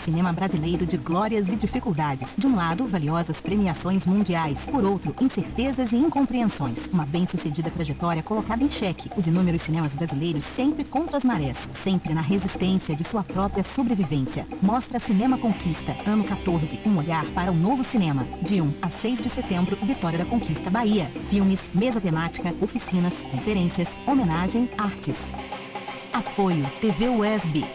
cinema brasileiro de glórias e dificuldades. De um lado, valiosas premiações mundiais. Por outro, incertezas e incompreensões. Uma bem-sucedida trajetória colocada em xeque. Os inúmeros cinemas brasileiros sempre contra as marés. Sempre na resistência de sua própria sobrevivência. Mostra Cinema Conquista, ano 14. Um olhar para o novo cinema. De 1 a 6 de setembro, Vitória da Conquista, Bahia. Filmes, mesa temática, oficinas, conferências, homenagem, artes. Apoio TV UESB.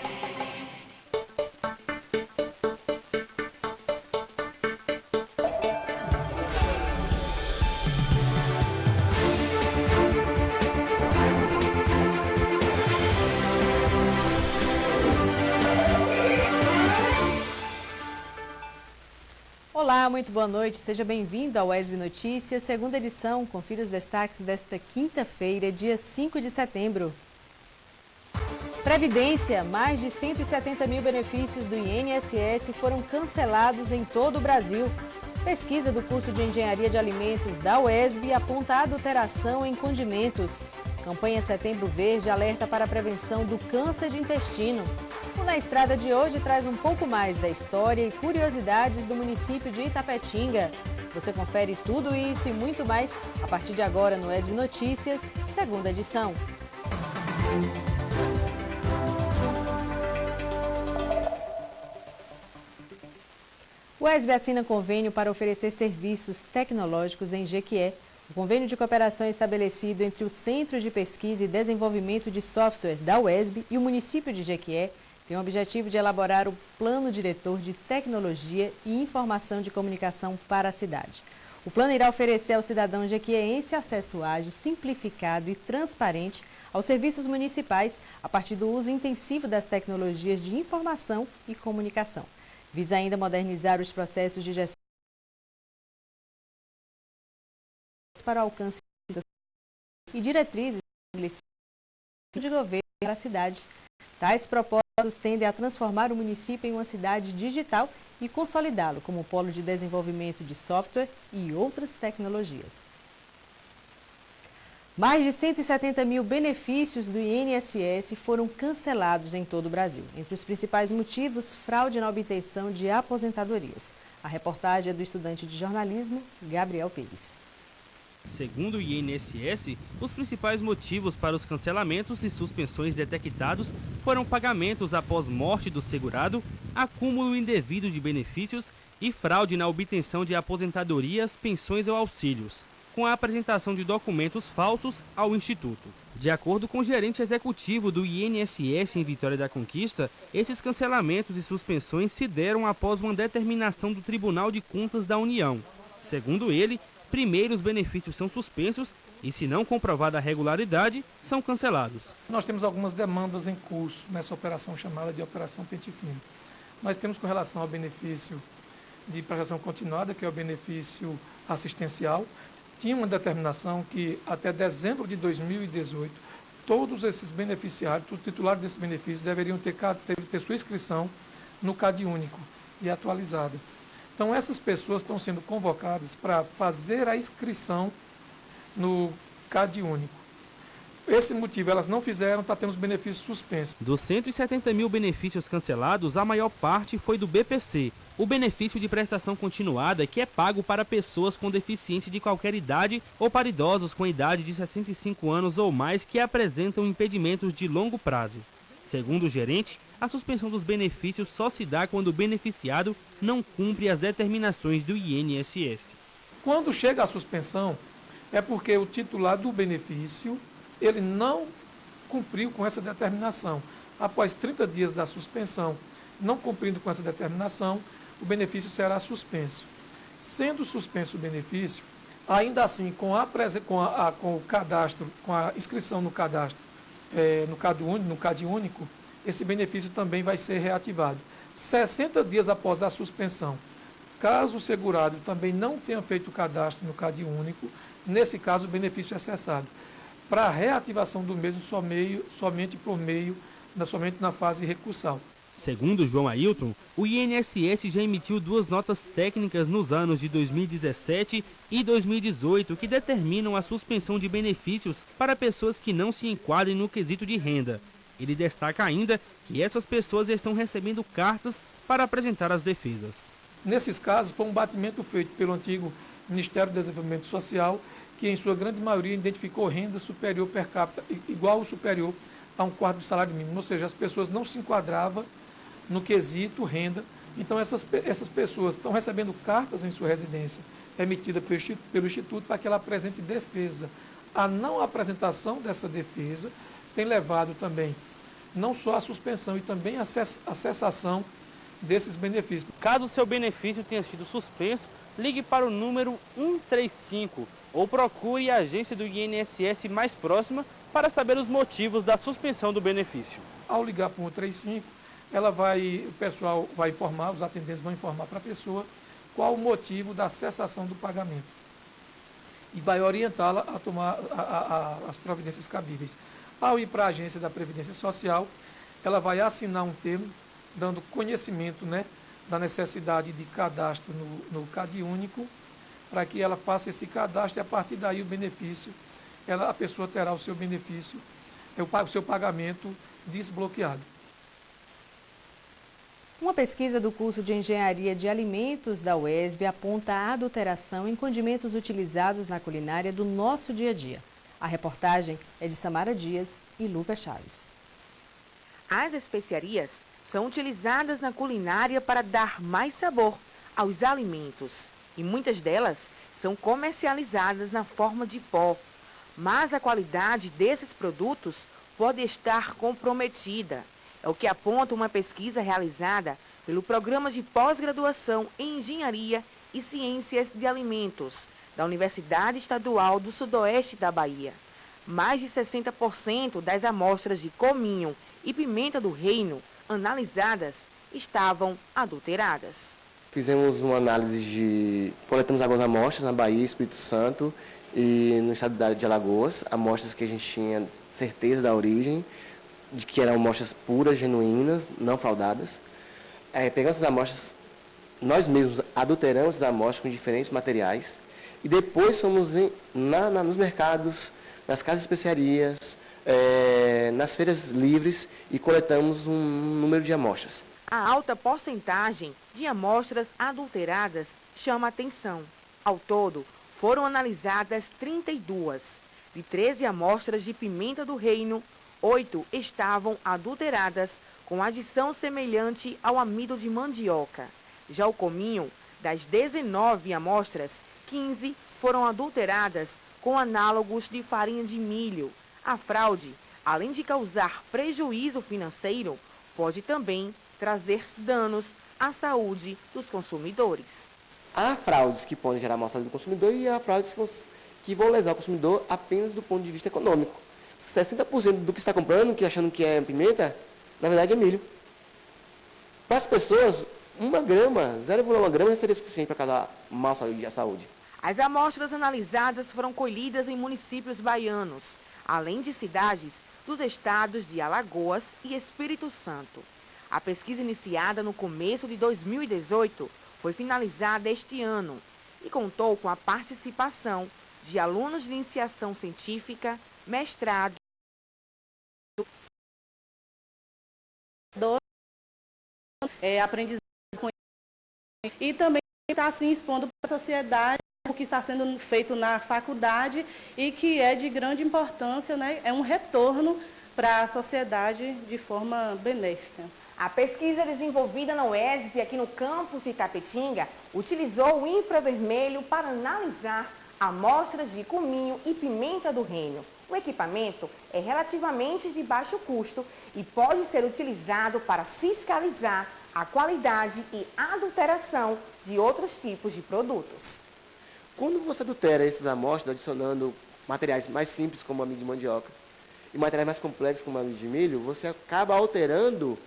Olá, muito boa noite. Seja bem-vindo ao UESB Notícias, segunda edição. Confira os destaques desta quinta-feira, dia 5 de setembro. Previdência. Mais de 170 mil benefícios do INSS foram cancelados em todo o Brasil. Pesquisa do curso de Engenharia de Alimentos da UESB aponta adulteração em condimentos. Campanha Setembro Verde alerta para a prevenção do câncer de intestino. O Na Estrada de hoje traz um pouco mais da história e curiosidades do município de Itapetinga. Você confere tudo isso e muito mais a partir de agora no UESB Notícias, segunda edição. O UESB assina convênio para oferecer serviços tecnológicos em Jequié. O convênio de cooperação é estabelecido entre o Centro de Pesquisa e Desenvolvimento de Software da UESB e o município de Jequié tem o objetivo de elaborar o Plano Diretor de Tecnologia e Informação de Comunicação para a cidade. O plano irá oferecer ao cidadão jequiéense acesso ágil, simplificado e transparente aos serviços municipais a partir do uso intensivo das tecnologias de informação e comunicação. Visa ainda modernizar os processos de gestão para o alcance das e diretrizes de governo da cidade. Tais propostas tendem a transformar o município em uma cidade digital e consolidá-lo como polo de desenvolvimento de software e outras tecnologias. Mais de 170 mil benefícios do INSS foram cancelados em todo o Brasil. Entre os principais motivos, fraude na obtenção de aposentadorias. A reportagem é do estudante de jornalismo, Gabriel Pires. Segundo o INSS, os principais motivos para os cancelamentos e suspensões detectados foram pagamentos após morte do segurado, acúmulo indevido de benefícios e fraude na obtenção de aposentadorias, pensões ou auxílios, com a apresentação de documentos falsos ao Instituto. De acordo com o gerente executivo do INSS em Vitória da Conquista, esses cancelamentos e suspensões se deram após uma determinação do Tribunal de Contas da União. Segundo ele, primeiro os benefícios são suspensos e, se não comprovada a regularidade, são cancelados. Nós temos algumas demandas em curso nessa operação chamada de Operação Pente Fino. Nós temos com relação ao benefício de prestação continuada, que é o benefício assistencial, tinha uma determinação que até dezembro de 2018, todos esses beneficiários, os titulares desses benefícios deveriam ter sua inscrição no CadÚnico e atualizada. Então, essas pessoas estão sendo convocadas para fazer a inscrição no CadÚnico. Esse motivo elas não fizeram, está tendo os benefícios suspensos. Dos 170 mil benefícios cancelados, a maior parte foi do BPC, o benefício de prestação continuada que é pago para pessoas com deficiência de qualquer idade ou para idosos com idade de 65 anos ou mais que apresentam impedimentos de longo prazo. Segundo o gerente, a suspensão dos benefícios só se dá quando o beneficiado não cumpre as determinações do INSS. Quando chega a suspensão, é porque o titular do benefício ele não cumpriu com essa determinação. Após 30 dias da suspensão, não cumprindo com essa determinação, o benefício será suspenso. Sendo suspenso o benefício, ainda assim, com o cadastro, com a inscrição no cadastro, no CadÚnico, esse benefício também vai ser reativado. 60 dias após a suspensão, caso o segurado também não tenha feito o cadastro no CadÚnico, nesse caso o benefício é cessado. Para a reativação do mesmo somente na fase recursal. Segundo João Ailton, o INSS já emitiu 2 notas técnicas nos anos de 2017 e 2018 que determinam a suspensão de benefícios para pessoas que não se enquadrem no quesito de renda. Ele destaca ainda que essas pessoas estão recebendo cartas para apresentar as defesas. Nesses casos, foi um batimento feito pelo antigo Ministério do Desenvolvimento Social, que em sua grande maioria identificou renda superior per capita, igual ou superior a 1/4 do salário mínimo. Ou seja, as pessoas não se enquadravam no quesito renda. Então, essas pessoas estão recebendo cartas em sua residência, emitida pelo Instituto, para que ela apresente defesa. A não apresentação dessa defesa tem levado também não só a suspensão, e também a cessação desses benefícios. Caso o seu benefício tenha sido suspenso, ligue para o número 135 ou procure a agência do INSS mais próxima para saber os motivos da suspensão do benefício. Ao ligar para o 135, o pessoal vai informar, os atendentes vão informar para a pessoa qual o motivo da cessação do pagamento e vai orientá-la a tomar as providências cabíveis. Ao ir para a agência da Previdência Social, ela vai assinar um termo dando conhecimento, da necessidade de cadastro no CadÚnico, para que ela faça esse cadastro e a partir daí o benefício, a pessoa terá o seu benefício, o seu pagamento desbloqueado. Uma pesquisa do curso de Engenharia de Alimentos da UESB aponta a adulteração em condimentos utilizados na culinária do nosso dia a dia. A reportagem é de Samara Dias e Lucas Chaves. As especiarias são utilizadas na culinária para dar mais sabor aos alimentos e muitas delas são comercializadas na forma de pó. Mas a qualidade desses produtos pode estar comprometida. É o que aponta uma pesquisa realizada pelo Programa de Pós-Graduação em Engenharia e Ciências de Alimentos da Universidade Estadual do Sudoeste da Bahia. Mais de 60% das amostras de cominho e pimenta do reino analisadas estavam adulteradas. Fizemos uma análise coletamos algumas amostras na Bahia, Espírito Santo e no estado de Alagoas, amostras que a gente tinha certeza da origem, de que eram amostras puras, genuínas, não fraudadas. Pegando essas amostras, nós mesmos adulteramos as amostras com diferentes materiais e depois fomos nos mercados, nas casas de especiarias, nas feiras livres e coletamos um número de amostras. A alta porcentagem de amostras adulteradas chama a atenção. Ao todo, foram analisadas 32. De 13 amostras de pimenta do reino, 8 estavam adulteradas com adição semelhante ao amido de mandioca. Já o cominho, das 19 amostras, 15 foram adulteradas com análogos de farinha de milho. A fraude, além de causar prejuízo financeiro, pode também trazer danos à saúde dos consumidores. Há fraudes que podem gerar mal-estar do consumidor e há fraudes que vão lesar o consumidor apenas do ponto de vista econômico. 60% do que está comprando, que achando que é pimenta, na verdade é milho. Para as pessoas, 1 grama, 0,1 grama seria suficiente para causar mal-estar à saúde. As amostras analisadas foram colhidas em municípios baianos, além de cidades dos estados de Alagoas e Espírito Santo. A pesquisa iniciada no começo de 2018 foi finalizada este ano e contou com a participação de alunos de iniciação científica, mestrado, aprendizagem e também está se expondo para a sociedade o que está sendo feito na faculdade e que é de grande importância, é um retorno para a sociedade de forma benéfica. A pesquisa desenvolvida na UESB, aqui no campus de Itapetinga, utilizou o infravermelho para analisar amostras de cominho e pimenta do reino. O equipamento é relativamente de baixo custo e pode ser utilizado para fiscalizar a qualidade e adulteração de outros tipos de produtos. Quando você adultera essas amostras, adicionando materiais mais simples, como amido de mandioca, e materiais mais complexos, como amido de milho, você acaba alterando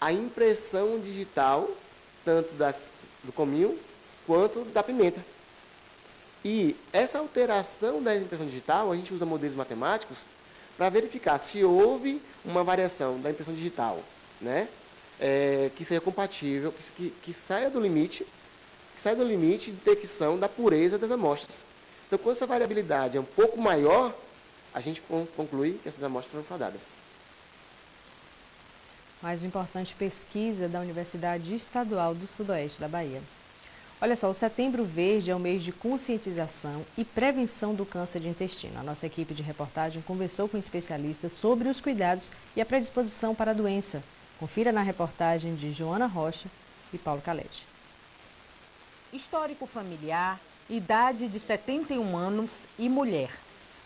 a impressão digital, tanto do cominho quanto da pimenta. E essa alteração da impressão digital, a gente usa modelos matemáticos para verificar se houve uma variação da impressão digital, que seja compatível, que saia do limite de detecção da pureza das amostras. Então, quando essa variabilidade é um pouco maior, a gente conclui que essas amostras foram fraudadas. mais uma importante pesquisa da Universidade Estadual do Sudoeste da Bahia. Olha só, o Setembro Verde é um mês de conscientização e prevenção do câncer de intestino. A nossa equipe de reportagem conversou com especialistas sobre os cuidados e a predisposição para a doença. Confira na reportagem de Joana Rocha e Paulo Calete. Histórico familiar, idade de 71 anos e mulher.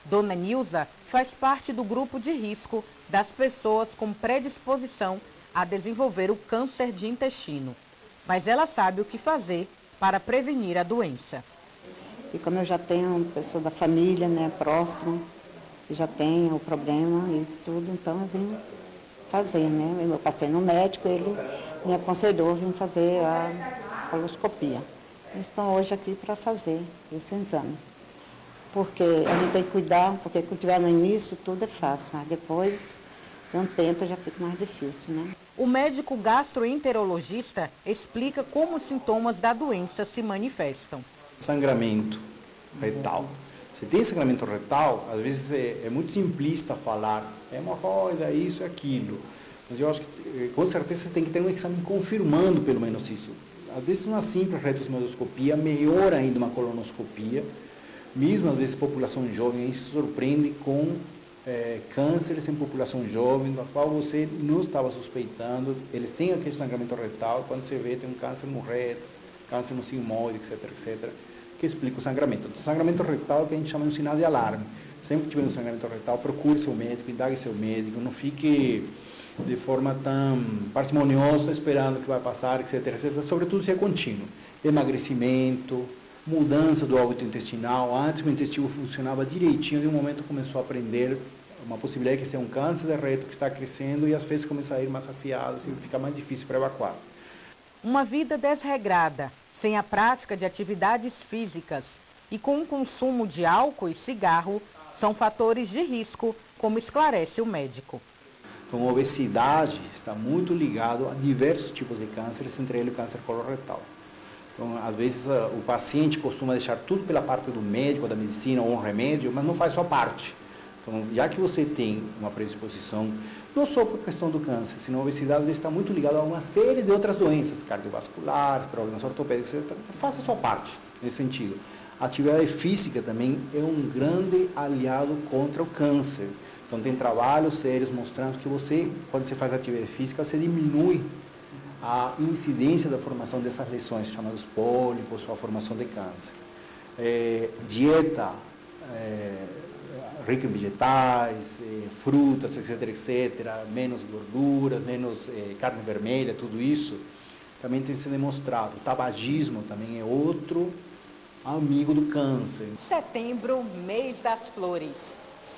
Dona Nilza faz parte do grupo de risco das pessoas com predisposição a desenvolver o câncer de intestino. Mas ela sabe o que fazer para prevenir a doença. E como eu já tenho pessoa da família, né, próxima, que já tem o problema e tudo, então eu vim fazer, né? Eu passei no médico, ele me aconselhou, vim fazer a coloscopia. Estou hoje aqui para fazer esse exame. Porque a gente tem que cuidar, porque quando estiver no início tudo é fácil, mas depois, com o tempo, já fica mais difícil, né? O médico gastroenterologista explica como os sintomas da doença se manifestam. Sangramento retal. Se tem sangramento retal, às vezes é muito simplista falar, é hemorroida, isso e aquilo. Mas eu acho que, com certeza, você tem que ter um exame confirmando pelo menos isso. Às vezes uma simples retoscopia, melhor ainda uma colonoscopia. Mesmo às vezes população jovem se surpreende com cânceres em população jovem, da qual você não estava suspeitando. Eles têm aquele sangramento retal, quando você vê tem um câncer no reto, câncer no sigmoide, etc, etc, que explica o sangramento. Então, o sangramento retal é o que a gente chama de um sinal de alarme. Sempre que tiver um sangramento retal, procure seu médico, indague seu médico, não fique de forma tão parcimoniosa, esperando que vai passar, etc, etc, sobretudo se é contínuo. Emagrecimento, mudança do hábito intestinal. Antes o intestino funcionava direitinho, de um momento começou a aprender uma possibilidade de ser um câncer de reto que está crescendo e as fezes começam a ir mais afiadas e fica mais difícil para evacuar. Uma vida desregrada, sem a prática de atividades físicas e com o consumo de álcool e cigarro são fatores de risco, como esclarece o médico. Então, a obesidade está muito ligado a diversos tipos de cânceres, entre eles o câncer coloretal. Então, às vezes, o paciente costuma deixar tudo pela parte do médico, da medicina ou um remédio, mas não faz sua parte. Então, já que você tem uma predisposição, não só por questão do câncer, senão a obesidade está muito ligada a uma série de outras doenças, cardiovasculares, problemas ortopédicos, etc. Faça a sua parte nesse sentido. A atividade física também é um grande aliado contra o câncer. Então, tem trabalhos sérios mostrando que você, quando você faz atividade física, você diminui a incidência da formação dessas lesões, chamadas pólipos ou a formação de câncer. Dieta rica em vegetais, frutas, etc, etc, menos gorduras, menos carne vermelha, tudo isso também tem sido demonstrado. O tabagismo também é outro amigo do câncer. Setembro, mês das flores.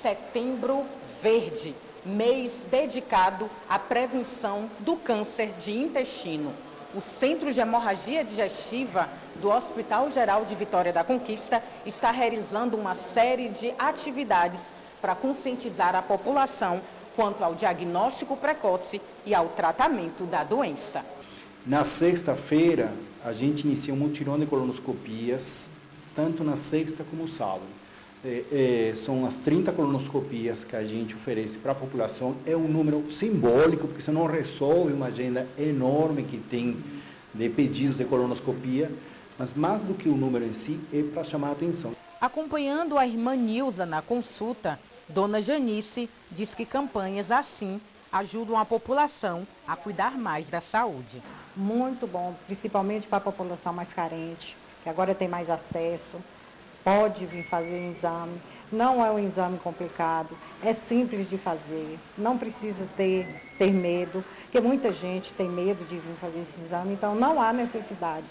Setembro Verde, mês dedicado à prevenção do câncer de intestino. O Centro de Hemorragia Digestiva do Hospital Geral de Vitória da Conquista está realizando uma série de atividades para conscientizar a população quanto ao diagnóstico precoce e ao tratamento da doença. Na sexta-feira, a gente inicia um mutirão de colonoscopias, tanto na sexta como no sábado. São as 30 colonoscopias que a gente oferece para a população. É um número simbólico, porque você não resolve uma agenda enorme que tem de pedidos de colonoscopia, mas mais do que o número em si, é para chamar a atenção. Acompanhando a irmã Nilza na consulta, Dona Janice diz que campanhas assim ajudam a população a cuidar mais da saúde. Muito bom, principalmente para a população mais carente, que agora tem mais acesso. Pode vir fazer o exame, não é um exame complicado, é simples de fazer, não precisa ter medo, porque muita gente tem medo de vir fazer esse exame, então não há necessidade.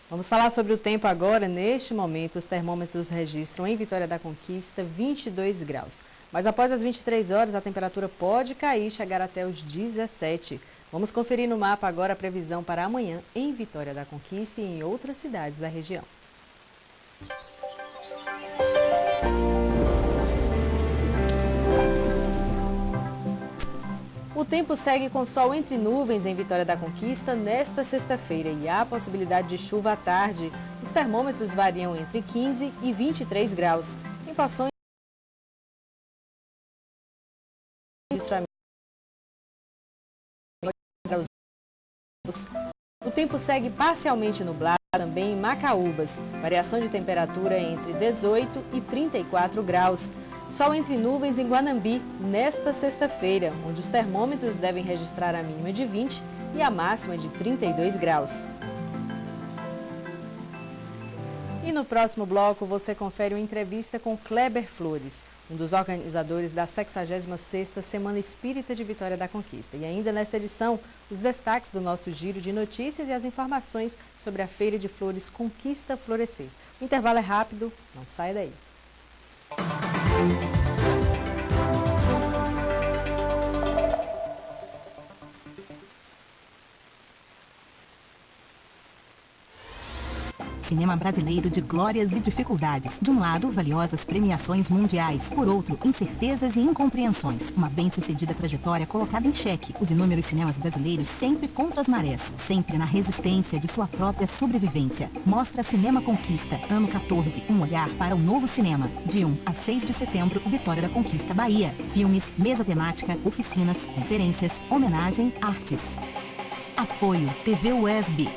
Vamos falar sobre o tempo agora. Neste momento, os termômetros registram em Vitória da Conquista 22 graus. Mas após as 23 horas, a temperatura pode cair e chegar até os 17. Vamos conferir no mapa agora a previsão para amanhã em Vitória da Conquista e em outras cidades da região. O tempo segue com sol entre nuvens em Vitória da Conquista nesta sexta-feira e há possibilidade de chuva à tarde. Os termômetros variam entre 15 e 23 graus. Em Pações, O tempo segue parcialmente nublado também em Macaúbas, variação de temperatura entre 18 e 34 graus. Sol entre nuvens em Guanambi nesta sexta-feira, onde os termômetros devem registrar a mínima de 20 e a máxima de 32 graus. E no próximo bloco você confere uma entrevista com Kleber Flores, um dos organizadores da 66ª Semana Espírita de Vitória da Conquista. E ainda nesta edição, os destaques do nosso giro de notícias e as informações sobre a Feira de Flores Conquista Florescer. O intervalo é rápido, não saia daí. Cinema brasileiro de glórias e dificuldades. De um lado, valiosas premiações mundiais. Por outro, incertezas e incompreensões. Uma bem-sucedida trajetória colocada em xeque. Os inúmeros cinemas brasileiros sempre contra as marés. Sempre na resistência de sua própria sobrevivência. Mostra Cinema Conquista, ano 14. Um olhar para o novo cinema. De 1 a 6 de setembro, Vitória da Conquista, Bahia. Filmes, mesa temática, oficinas, conferências, homenagem, artes. Apoio TV UESB.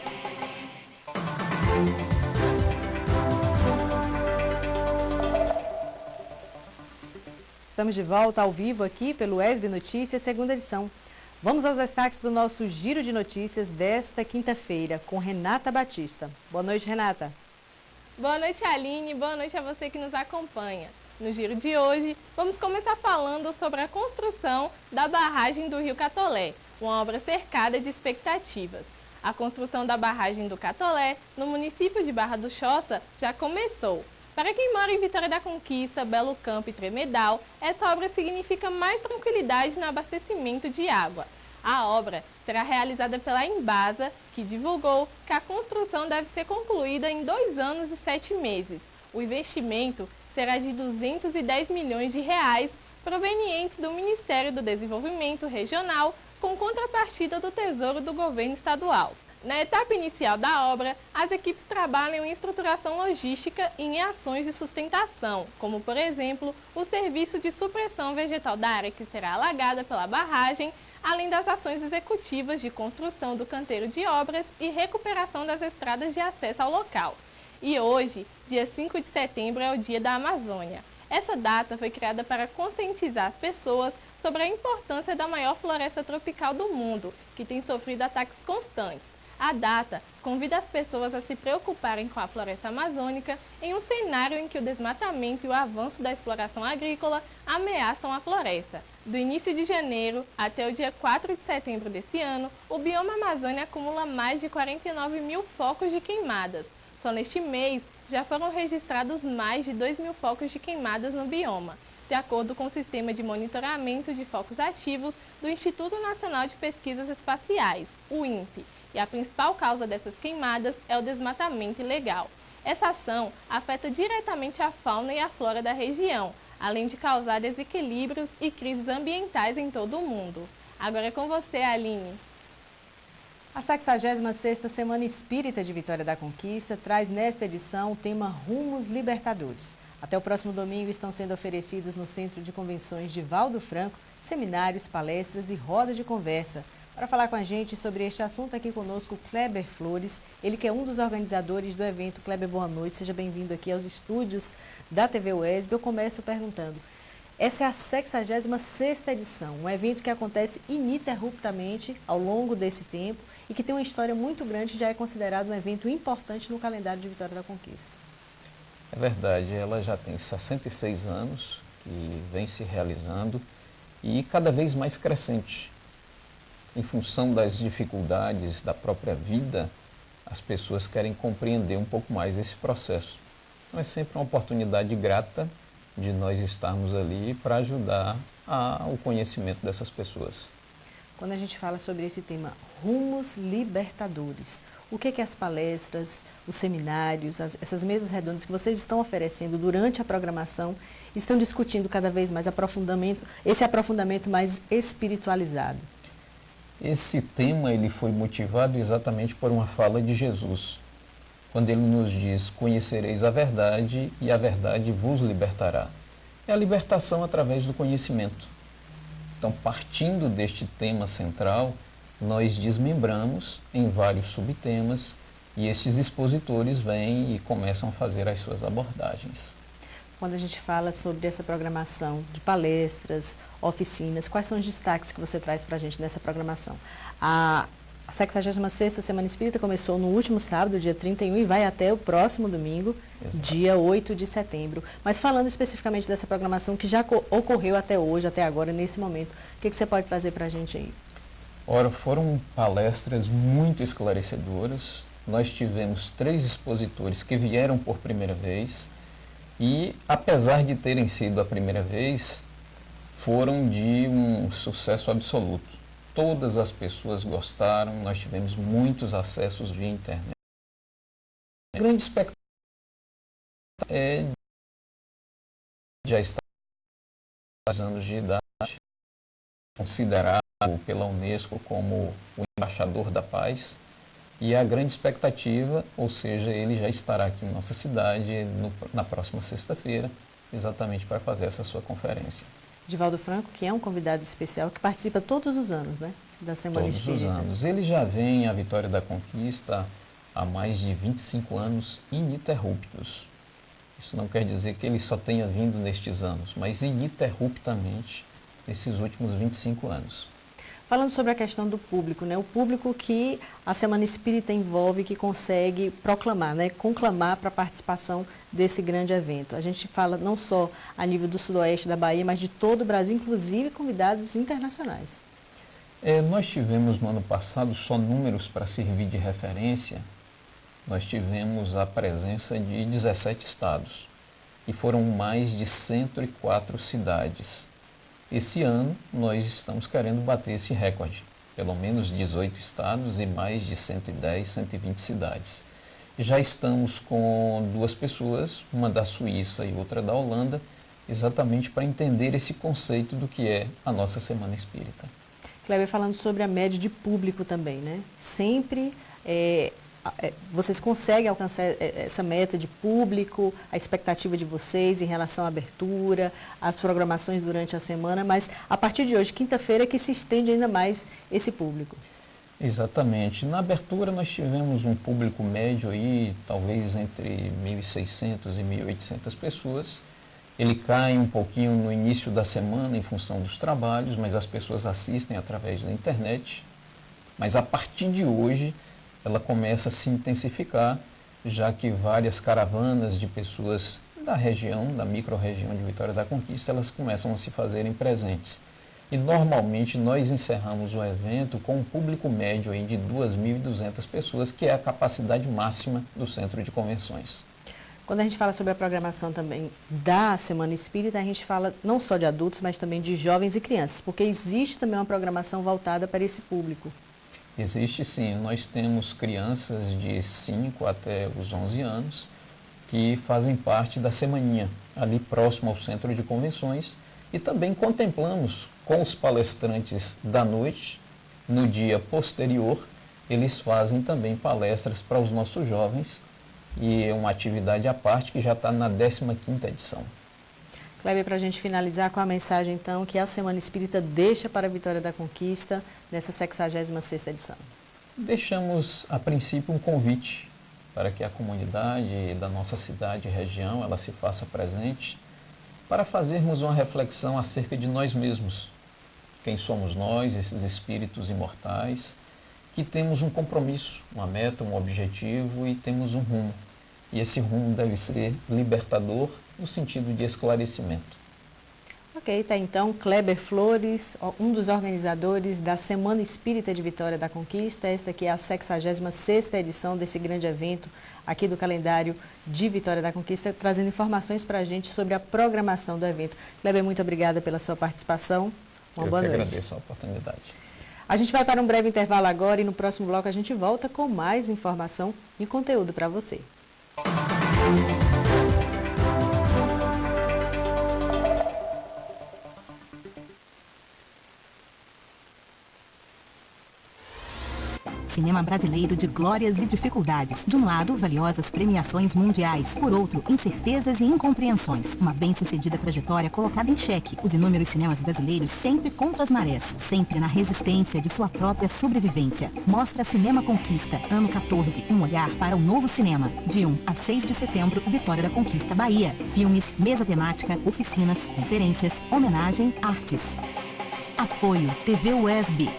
Estamos de volta ao vivo aqui pelo UESB Notícias, segunda edição. Vamos aos destaques do nosso giro de notícias desta quinta-feira com Renata Batista. Boa noite, Renata. Boa noite, Aline. Boa noite a você que nos acompanha. No giro de hoje, vamos começar falando sobre a construção da barragem do Rio Catolé, uma obra cercada de expectativas. A construção da barragem do Catolé, no município de Barra do Choça, já começou. Para quem mora em Vitória da Conquista, Belo Campo e Tremedal, essa obra significa mais tranquilidade no abastecimento de água. A obra será realizada pela Embasa, que divulgou que a construção deve ser concluída em 2 anos e 7 meses. O investimento será de 210 milhões de reais, provenientes do Ministério do Desenvolvimento Regional, com contrapartida do Tesouro do Governo Estadual. Na etapa inicial da obra, as equipes trabalham em estruturação logística e em ações de sustentação, como, por exemplo, o serviço de supressão vegetal da área que será alagada pela barragem, além das ações executivas de construção do canteiro de obras e recuperação das estradas de acesso ao local. E hoje, dia 5 de setembro, é o Dia da Amazônia. Essa data foi criada para conscientizar as pessoas sobre a importância da maior floresta tropical do mundo, que tem sofrido ataques constantes. A data convida as pessoas a se preocuparem com a floresta amazônica em um cenário em que o desmatamento e o avanço da exploração agrícola ameaçam a floresta. Do início de janeiro até o dia 4 de setembro desse ano, o bioma Amazônia acumula mais de 49 mil focos de queimadas. Só neste mês já foram registrados mais de 2 mil focos de queimadas no bioma, de acordo com o Sistema de Monitoramento de Focos Ativos do Instituto Nacional de Pesquisas Espaciais, o INPE. E a principal causa dessas queimadas é o desmatamento ilegal. Essa ação afeta diretamente a fauna e a flora da região, além de causar desequilíbrios e crises ambientais em todo o mundo. Agora é com você, Aline. A 66ª Semana Espírita de Vitória da Conquista traz nesta edição o tema Rumos Libertadores. Até o próximo domingo estão sendo oferecidos no Centro de Convenções de Valdo Franco seminários, palestras e rodas de conversa. Para falar com a gente sobre este assunto aqui conosco, Kleber Flores, ele que é um dos organizadores do evento. Kleber, boa noite, seja bem-vindo aqui aos estúdios da TV UESB. Eu começo perguntando, essa é a 66ª edição, um evento que acontece ininterruptamente ao longo desse tempo e que tem uma história muito grande, já é considerado um evento importante no calendário de Vitória da Conquista. É verdade, ela já tem 66 anos que vem se realizando e cada vez mais crescente. Em função das dificuldades da própria vida, as pessoas querem compreender um pouco mais esse processo. Então é sempre uma oportunidade grata de nós estarmos ali para ajudar o conhecimento dessas pessoas. Quando a gente fala sobre esse tema, Rumos Libertadores, o que as palestras, os seminários, essas mesas redondas que vocês estão oferecendo durante a programação estão discutindo cada vez mais esse aprofundamento mais espiritualizado? Esse tema ele foi motivado exatamente por uma fala de Jesus, quando ele nos diz, conhecereis a verdade e a verdade vos libertará. É a libertação através do conhecimento. Então, partindo deste tema central, nós desmembramos em vários subtemas e esses expositores vêm e começam a fazer as suas abordagens. Quando a gente fala sobre essa programação de palestras, oficinas, quais são os destaques que você traz para a gente nessa programação? A 66ª Semana Espírita começou no último sábado, dia 31, e vai até o próximo domingo, dia 8 de setembro. Mas falando especificamente dessa programação que já ocorreu até hoje, até agora, nesse momento, o que você pode trazer para a gente aí? Ora, foram palestras muito esclarecedoras. Nós tivemos 3 expositores que vieram por primeira vez e, apesar de terem sido a primeira vez, foram de um sucesso absoluto. Todas as pessoas gostaram, nós tivemos muitos acessos via internet. A grande expectativa é já estar com 10 anos de idade, considerado pela Unesco como o embaixador da paz, e a grande expectativa, ou seja, ele já estará aqui em nossa cidade na próxima sexta-feira, exatamente para fazer essa sua conferência. Divaldo Franco, que é um convidado especial, que participa todos os anos, né, da Semana Espírita. Todos os anos. Ele já vem à Vitória da Conquista há mais de 25 anos ininterruptos. Isso não quer dizer que ele só tenha vindo nestes anos, mas ininterruptamente nesses últimos 25 anos. Falando sobre a questão do público, né? O público que a Semana Espírita envolve, que consegue proclamar, né? Conclamar para a participação desse grande evento. A gente fala não só a nível do sudoeste da Bahia, mas de todo o Brasil, inclusive convidados internacionais. Nós tivemos no ano passado, só números para servir de referência, nós tivemos a presença de 17 estados e foram mais de 104 cidades. Esse ano, nós estamos querendo bater esse recorde, pelo menos 18 estados e mais de 110, 120 cidades. Já estamos com 2 pessoas, uma da Suíça e outra da Holanda, exatamente para entender esse conceito do que é a nossa Semana Espírita. Kleber, falando sobre a média de público também, né? Sempre vocês conseguem alcançar essa meta de público, a expectativa de vocês em relação à abertura, às programações durante a semana, mas a partir de hoje, quinta-feira, é que se estende ainda mais esse público. Exatamente. Na abertura nós tivemos um público médio aí, talvez entre 1.600 e 1.800 pessoas. Ele cai um pouquinho no início da semana em função dos trabalhos, mas as pessoas assistem através da internet. Mas a partir de hoje, ela começa a se intensificar, já que várias caravanas de pessoas da região, da micro-região de Vitória da Conquista, elas começam a se fazerem presentes. E normalmente nós encerramos o evento com um público médio aí de 2.200 pessoas, que é a capacidade máxima do Centro de Convenções. Quando a gente fala sobre a programação também da Semana Espírita, a gente fala não só de adultos, mas também de jovens e crianças, porque existe também uma programação voltada para esse público. Existe sim, nós temos crianças de 5 até os 11 anos que fazem parte da semaninha, ali próximo ao Centro de Convenções, e também contemplamos com os palestrantes da noite, no dia posterior, eles fazem também palestras para os nossos jovens, e é uma atividade à parte que já está na 15ª edição. Kleber, para a gente finalizar com a mensagem, então, que a Semana Espírita deixa para a Vitória da Conquista nessa 66ª edição. Deixamos, a princípio, um convite para que a comunidade da nossa cidade e região ela se faça presente, para fazermos uma reflexão acerca de nós mesmos. Quem somos nós, esses espíritos imortais, que temos um compromisso, uma meta, um objetivo e temos um rumo. E esse rumo deve ser libertador, no sentido de esclarecimento. Ok, tá então Kleber Flores, um dos organizadores da Semana Espírita de Vitória da Conquista. Esta aqui é a 66ª edição desse grande evento aqui do calendário de Vitória da Conquista, trazendo informações para a gente sobre a programação do evento. Kleber, muito obrigada pela sua participação. Uma boa noite. Eu que agradeço a oportunidade. A gente vai para um breve intervalo agora e no próximo bloco a gente volta com mais informação e conteúdo para você. Cinema brasileiro de glórias e dificuldades. De um lado, valiosas premiações mundiais. Por outro, incertezas e incompreensões. Uma bem-sucedida trajetória colocada em xeque. Os inúmeros cinemas brasileiros sempre contra as marés. Sempre na resistência de sua própria sobrevivência. Mostra Cinema Conquista, ano 14. Um olhar para o novo cinema. De 1 a 6 de setembro, Vitória da Conquista, Bahia. Filmes, mesa temática, oficinas, conferências, homenagem, artes. Apoio TV UESB.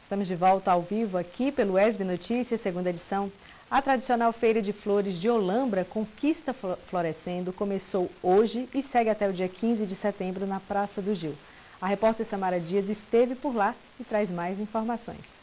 Estamos de volta ao vivo aqui pelo UESB Notícias, segunda edição. A tradicional Feira de Flores de Olambra, Conquista Florescendo, começou hoje e segue até o dia 15 de setembro na Praça do Gil. A repórter Samara Dias esteve por lá e traz mais informações.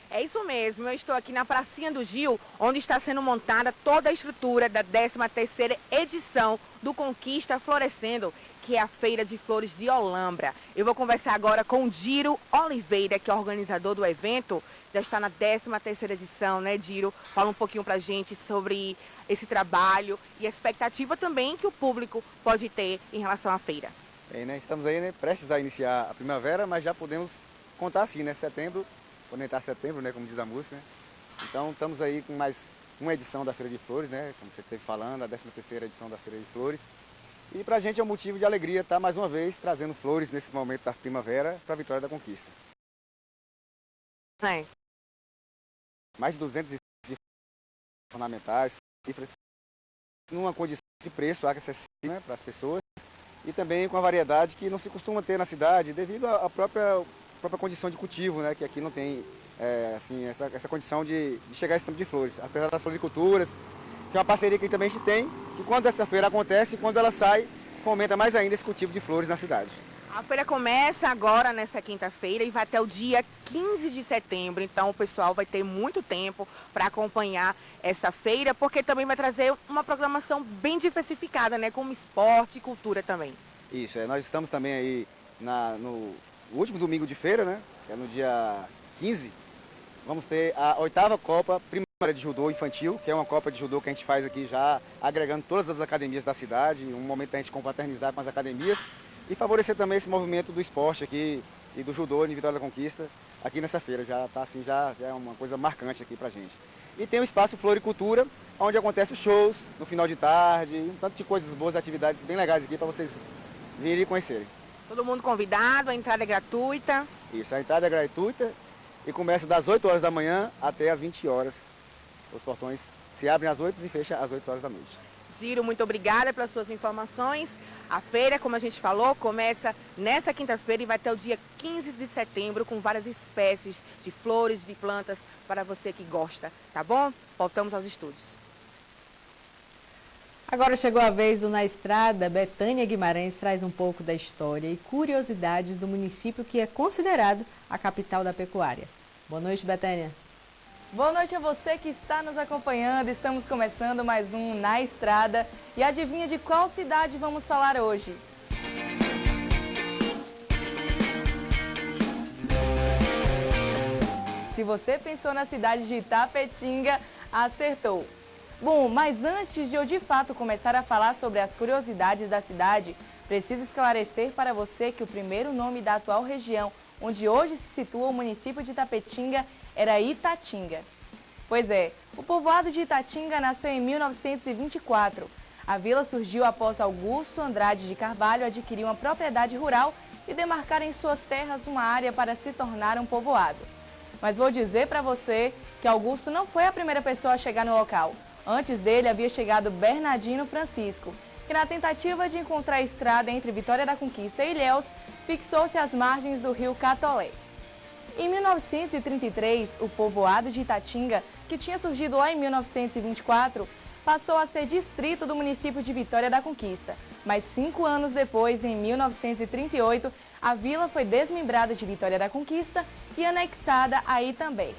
É isso mesmo, eu estou aqui na Pracinha do Gil, onde está sendo montada toda a estrutura da 13ª edição do Conquista Florescendo, que é a Feira de Flores de Olambra. Eu vou conversar agora com o Diro Oliveira, que é organizador do evento. Já está na 13ª edição, né, Diro? Fala um pouquinho pra gente sobre esse trabalho e a expectativa também que o público pode ter em relação à feira. Bem, né, estamos aí, né, prestes a iniciar a primavera, mas já podemos contar assim, né, setembro, quando entrar setembro, né, como diz a música, né? Então estamos aí com mais uma edição da Feira de Flores, né, como você esteve falando, a 13ª edição da Feira de Flores. E para a gente é um motivo de alegria estar mais uma vez trazendo flores nesse momento da primavera para a Vitória da Conquista. É. Mais de 200 ornamentais, numa condição de preço acessível, né, para as pessoas e também com a variedade que não se costuma ter na cidade devido à própria condição de cultivo, né, que aqui não tem assim, essa condição de chegar a esse tipo de flores. Apesar das floriculturas, que é uma parceria que também a gente tem, que quando essa feira acontece, quando ela sai, fomenta mais ainda esse cultivo de flores na cidade. A feira começa agora nessa quinta-feira e vai até o dia 15 de setembro, então o pessoal vai ter muito tempo para acompanhar essa feira, porque também vai trazer uma programação bem diversificada, né, como esporte e cultura também. Isso, nós estamos também aí no último domingo de feira, né, que é no dia 15, vamos ter a 8ª Copa Primária de Judô Infantil, que é uma Copa de Judô que a gente faz aqui já agregando todas as academias da cidade, um momento da gente confraternizar com as academias e favorecer também esse movimento do esporte aqui e do judô em Vitória da Conquista aqui nessa feira. Já tá assim, já é uma coisa marcante aqui pra gente. E tem o espaço Floricultura, onde acontecem os shows no final de tarde, um tanto de coisas boas, atividades bem legais aqui para vocês virem e conhecerem. Todo mundo convidado, a entrada é gratuita. Isso, a entrada é gratuita e começa das 8 horas da manhã até as 20 horas. Os portões se abrem às 8 e fecham às 8 horas da noite. Diro, muito obrigada pelas suas informações. A feira, como a gente falou, começa nessa quinta-feira e vai até o dia 15 de setembro com várias espécies de flores, de plantas para você que gosta, tá bom? Voltamos aos estúdios. Agora chegou a vez do Na Estrada. Betânia Guimarães traz um pouco da história e curiosidades do município que é considerado a capital da pecuária. Boa noite, Betânia. Boa noite a você que está nos acompanhando. Estamos começando mais um Na Estrada. E adivinha de qual cidade vamos falar hoje? Se você pensou na cidade de Itapetinga, acertou. Bom, mas antes de eu de fato começar a falar sobre as curiosidades da cidade, preciso esclarecer para você que o primeiro nome da atual região, onde hoje se situa o município de Itapetinga, era Itatinga. Pois é, o povoado de Itatinga nasceu em 1924. A vila surgiu após Augusto Andrade de Carvalho adquirir uma propriedade rural e demarcar em suas terras uma área para se tornar um povoado. Mas vou dizer para você que Augusto não foi a primeira pessoa a chegar no local. Antes dele havia chegado Bernardino Francisco, que na tentativa de encontrar a estrada entre Vitória da Conquista e Ilhéus, fixou-se às margens do rio Catolé. Em 1933, o povoado de Itatinga, que tinha surgido lá em 1924, passou a ser distrito do município de Vitória da Conquista. Mas 5 anos depois, em 1938, a vila foi desmembrada de Vitória da Conquista e anexada aí também.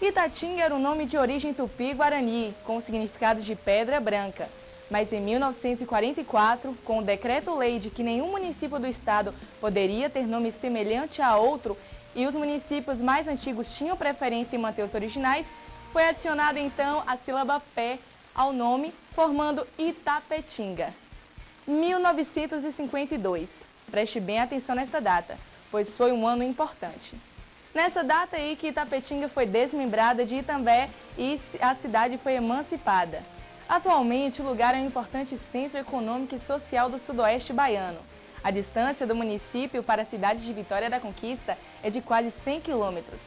Itatinga era um nome de origem tupi-guarani, com o significado de pedra branca. Mas em 1944, com o decreto-lei de que nenhum município do estado poderia ter nome semelhante a outro e os municípios mais antigos tinham preferência em manter os originais, foi adicionada então a sílaba pé ao nome, formando Itapetinga. 1952. Preste bem atenção nesta data, pois foi um ano importante. Nessa data aí que Itapetinga foi desmembrada de Itambé e a cidade foi emancipada. Atualmente, o lugar é um importante centro econômico e social do sudoeste baiano. A distância do município para a cidade de Vitória da Conquista é de quase 100 quilômetros.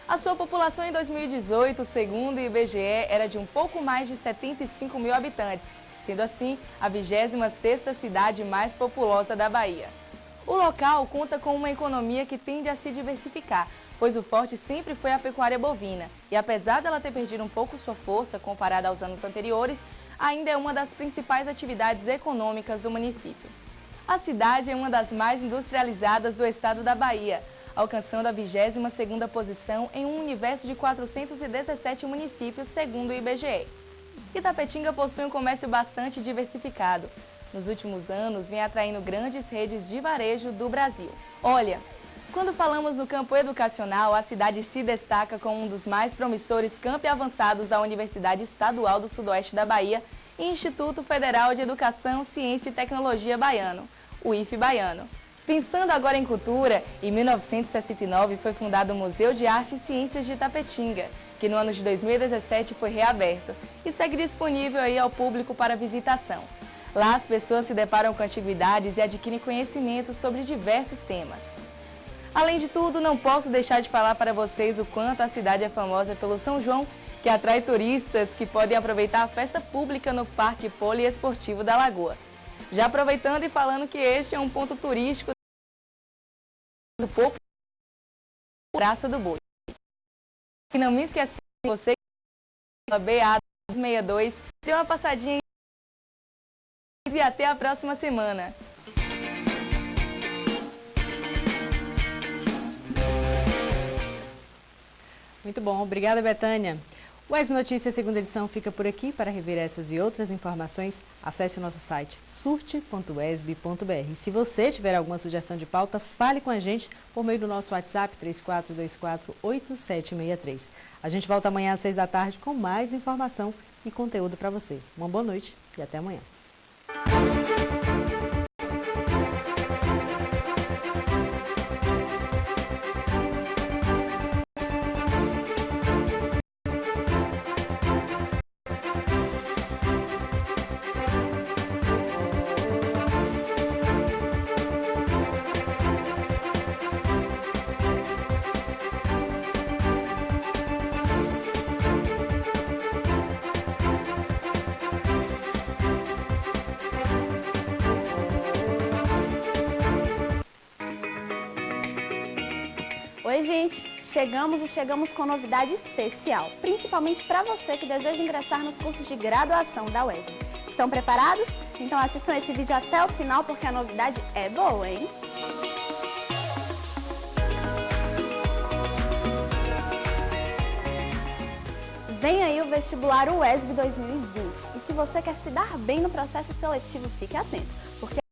A sua população em 2018, segundo o IBGE, era de um pouco mais de 75 mil habitantes, sendo assim a 26ª cidade mais populosa da Bahia. O local conta com uma economia que tende a se diversificar, pois o forte sempre foi a pecuária bovina, e apesar dela ter perdido um pouco sua força comparada aos anos anteriores, ainda é uma das principais atividades econômicas do município. A cidade é uma das mais industrializadas do estado da Bahia, alcançando a 22ª posição em um universo de 417 municípios, segundo o IBGE. Itapetinga possui um comércio bastante diversificado. Nos últimos anos, vem atraindo grandes redes de varejo do Brasil. Olha, quando falamos no campo educacional, a cidade se destaca como um dos mais promissores campi avançados da Universidade Estadual do Sudoeste da Bahia e Instituto Federal de Educação, Ciência e Tecnologia Baiano, o IFE Baiano. Pensando agora em cultura, em 1969 foi fundado o Museu de Arte e Ciências de Itapetinga, que no ano de 2017 foi reaberto e segue disponível aí ao público para visitação. Lá as pessoas se deparam com antiguidades e adquirem conhecimento sobre diversos temas. Além de tudo, não posso deixar de falar para vocês o quanto a cidade é famosa pelo São João, que atrai turistas que podem aproveitar a festa pública no Parque Poliesportivo da Lagoa. Já aproveitando e falando que este é um ponto turístico do povo, Praça do Boi. E não me esqueça de você, BA262, dê uma passadinha e até a próxima semana. Muito bom, obrigada, Betânia. O ESB Notícias, segunda edição, fica por aqui. Para rever essas e outras informações, acesse o nosso site surte.esb.br. Se você tiver alguma sugestão de pauta, fale com a gente por meio do nosso WhatsApp 34248763. A gente volta amanhã às 6 da tarde com mais informação e conteúdo para você. Uma boa noite e até amanhã. Oi, gente! Chegamos com novidade especial, principalmente para você que deseja ingressar nos cursos de graduação da UESB. Estão preparados? Então assistam esse vídeo até o final porque a novidade é boa, hein? Vem aí o vestibular UESB 2020 e se você quer se dar bem no processo seletivo, fique atento, porque